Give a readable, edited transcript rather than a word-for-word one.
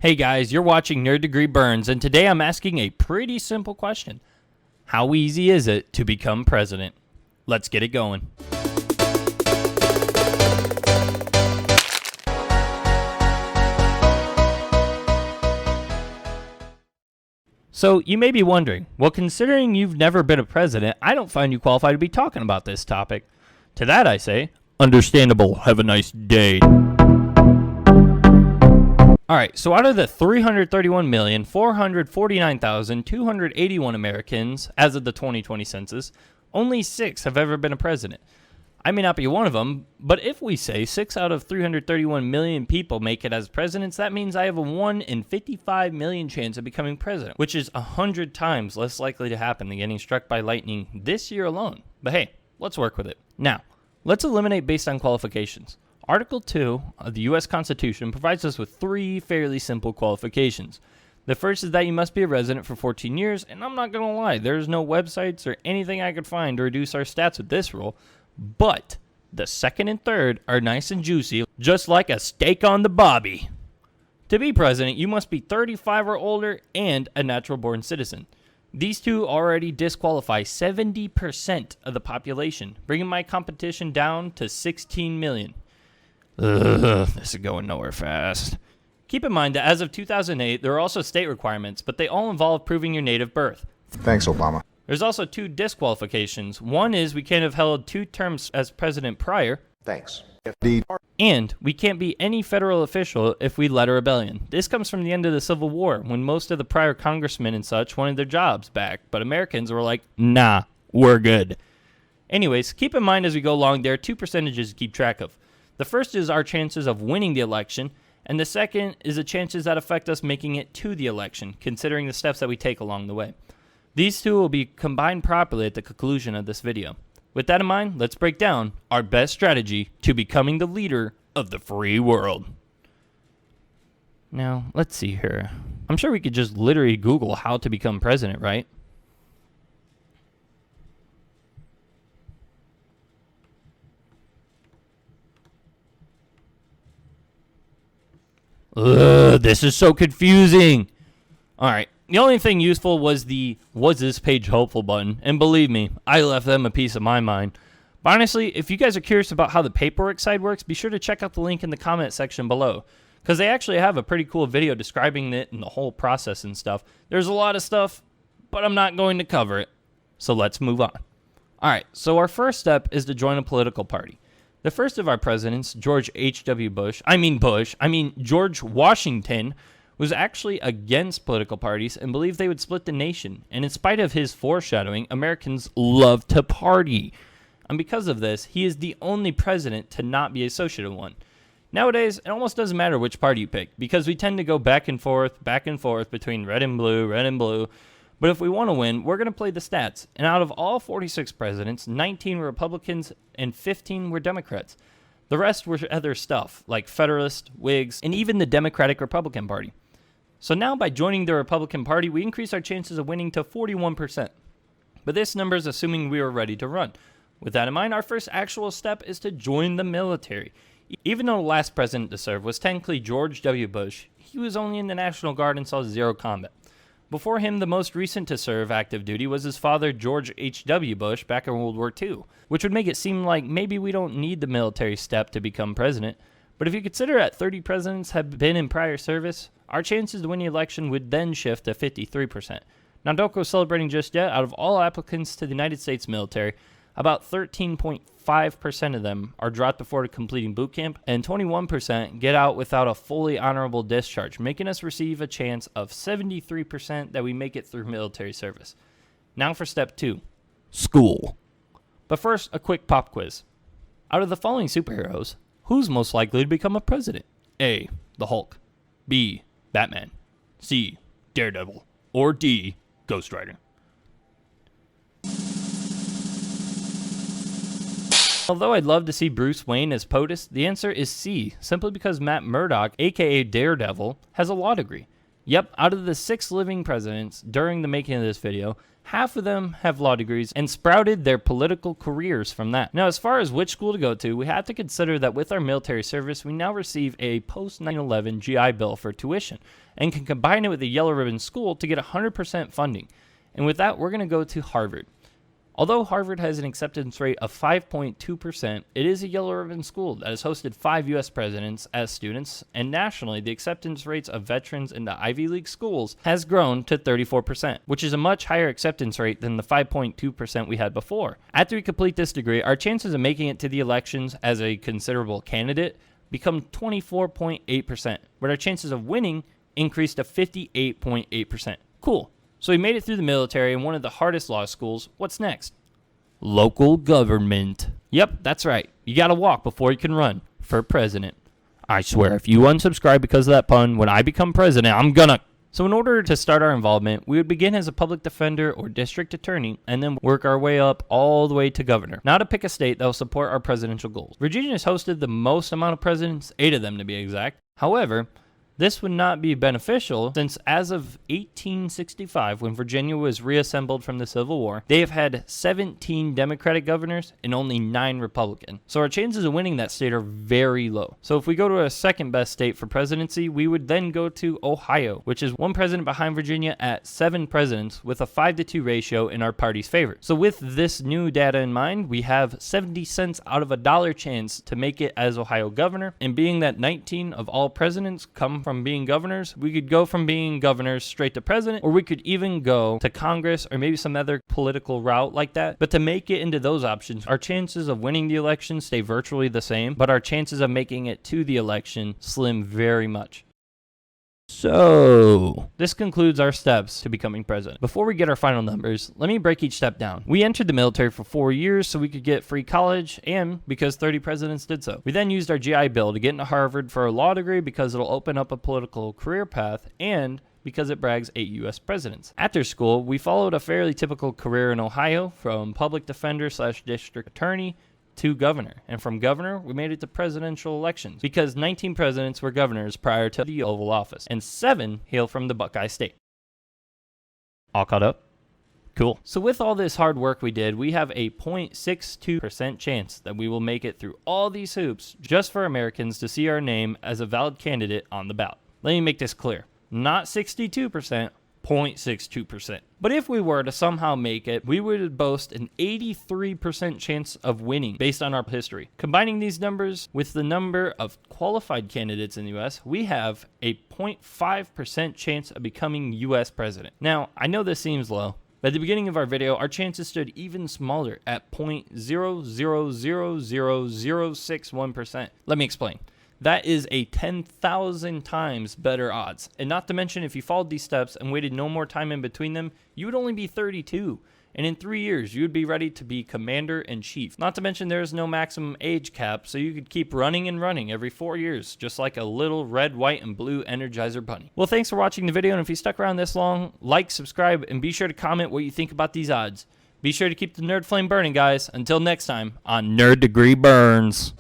Hey guys, you're watching Nerd Degree Burnz, and today I'm asking a pretty simple question. How easy is it to become president? Let's get it going. So you may be wondering, well, considering you've never been a president, I don't find you qualified to be talking about this topic. To that I say, understandable, have a nice day. Alright, so out of the 331,449,281 Americans as of the 2020 census, only 6 have ever been a president. I may not be one of them, but if we say 6 out of 331 million people make it as presidents, that means I have a 1 in 55 million chance of becoming president, which is 100 times less likely to happen than getting struck by lightning this year alone. But hey, let's work with it. Now, let's eliminate based on qualifications. Article 2 of the U.S. Constitution provides us with 3 fairly simple qualifications. The first is that you must be a resident for 14 years, and I'm not going to lie, there's no websites or anything I could find to reduce our stats with this rule, but the second and third are nice and juicy, just like a steak on the bobby. To be president, you must be 35 or older and a natural-born citizen. These two already disqualify 70% of the population, bringing my competition down to 16 million. This is going nowhere fast. Keep in mind that as of 2008, there are also state requirements, but they all involve proving your native birth. Thanks, Obama. There's also 2 disqualifications. One is we can't have held 2 terms as president prior. Thanks. And we can't be any federal official if we led a rebellion. This comes from the end of the Civil War, when most of the prior congressmen and such wanted their jobs back, but Americans were like, nah, we're good. Anyways, keep in mind as we go along, there are 2 percentages to keep track of. The first is our chances of winning the election, and the second is the chances that affect us making it to the election, considering the steps that we take along the way. These 2 will be combined properly at the conclusion of this video. With that in mind, let's break down our best strategy to becoming the leader of the free world. Now, let's see here. I'm sure we could just literally Google how to become president, right? This is so confusing. Alright, the only thing useful was the "was this page helpful" button, and believe me, I left them a piece of my mind. But honestly, if you guys are curious about how the paperwork side works, be sure to check out the link in the comment section below, because they actually have a pretty cool video describing it and the whole process and stuff. There's a lot of stuff, but I'm not going to cover it, so let's move on. Alright, so our first step is to join a political party. The first of our presidents, George Washington, was actually against political parties and believed they would split the nation. And in spite of his foreshadowing, Americans love to party. And because of this, he is the only president to not be associated with one. Nowadays, it almost doesn't matter which party you pick, because we tend to go back and forth between red and blue. But if we want to win, we're going to play the stats. And out of all 46 presidents, 19 were Republicans and 15 were Democrats. The rest were other stuff, like Federalists, Whigs, and even the Democratic Republican Party. So now by joining the Republican Party, we increase our chances of winning to 41%. But this number is assuming we are ready to run. With that in mind, our first actual step is to join the military. Even though the last president to serve was technically George W. Bush, he was only in the National Guard and saw 0 combat. Before him, the most recent to serve active duty was his father, George H.W. Bush, back in World War II, which would make it seem like maybe we don't need the military step to become president. But if you consider that 30 presidents have been in prior service, our chances to win the election would then shift to 53%. Now, don't go celebrating just yet. Out of all applicants to the United States military, about 13.5% of them are dropped before completing boot camp, and 21% get out without a fully honorable discharge, making us receive a chance of 73% that we make it through military service. Now for step 2, school. But first, a quick pop quiz. Out of the following superheroes, who's most likely to become a president? A, the Hulk. B, Batman. C, Daredevil. Or D, Ghost Rider. Although I'd love to see Bruce Wayne as POTUS, the answer is C, simply because Matt Murdock, aka Daredevil, has a law degree. Yep, out of the 6 living presidents during the making of this video, half of them have law degrees and sprouted their political careers from that. Now, as far as which school to go to, we have to consider that with our military service, we now receive a post 9/11 GI Bill for tuition and can combine it with a yellow ribbon school to get 100% funding. And with that, we're going to go to Harvard. Although Harvard has an acceptance rate of 5.2%, it is a yellow ribbon school that has hosted 5 U.S. presidents as students, and nationally, the acceptance rates of veterans in the Ivy League schools has grown to 34%, which is a much higher acceptance rate than the 5.2% we had before. After we complete this degree, our chances of making it to the elections as a considerable candidate become 24.8%, but our chances of winning increase to 58.8%. Cool. So we made it through the military and one of the hardest law schools. What's next? Local government. Yep, that's right. You gotta walk before you can run for president. I swear, if you unsubscribe because of that pun, when I become president, I'm gonna... So in order to start our involvement, we would begin as a public defender or district attorney and then work our way up all the way to governor. Now to pick a state that will support our presidential goals. Virginia has hosted the most amount of presidents, 8 of them to be exact. However, this would not be beneficial since as of 1865, when Virginia was reassembled from the Civil War, they have had 17 Democratic governors and only 9 Republican. So our chances of winning that state are very low. So if we go to a second best state for presidency, we would then go to Ohio, which is 1 president behind Virginia at 7 presidents with a 5-to-2 ratio in our party's favor. So with this new data in mind, we have 70 cents out of a dollar chance to make it as Ohio governor. And being that 19 of all presidents come from being governors, we could go from being governors straight to president, or we could even go to Congress or maybe some other political route like that. But to make it into those options, our chances of winning the election stay virtually the same, but our chances of making it to the election slim very much. So, this concludes our steps to becoming president. Before we get our final numbers, let me break each step down. We entered the military for 4 years so we could get free college, and because 30 presidents did so. We then used our GI Bill to get into Harvard for a law degree because it'll open up a political career path, and because it brags 8 U.S. presidents. After school, we followed a fairly typical career in Ohio, from public defender / district attorney to governor, and from governor we made it to presidential elections because 19 presidents were governors prior to the Oval Office and 7 hail from the Buckeye State. All caught up? Cool. So with all this hard work we did, we have a 0.62% chance that we will make it through all these hoops just for Americans to see our name as a valid candidate on the ballot. Let me make this clear. Not 62%, 0.62%. But if we were to somehow make it, we would boast an 83% chance of winning based on our history. Combining these numbers with the number of qualified candidates in the U.S., we have a 0.5% chance of becoming U.S. president. Now, I know this seems low, but at the beginning of our video, our chances stood even smaller at 0.0000061%. Let me explain. That is a 10,000 times better odds. And not to mention, if you followed these steps and waited no more time in between them, you would only be 32. And in 3 years, you would be ready to be commander-in-chief. Not to mention, there is no maximum age cap, so you could keep running and running every 4 years, just like a little red, white, and blue Energizer bunny. Well, thanks for watching the video, and if you stuck around this long, like, subscribe, and be sure to comment what you think about these odds. Be sure to keep the nerd flame burning, guys. Until next time, on Nerd Degree Burns.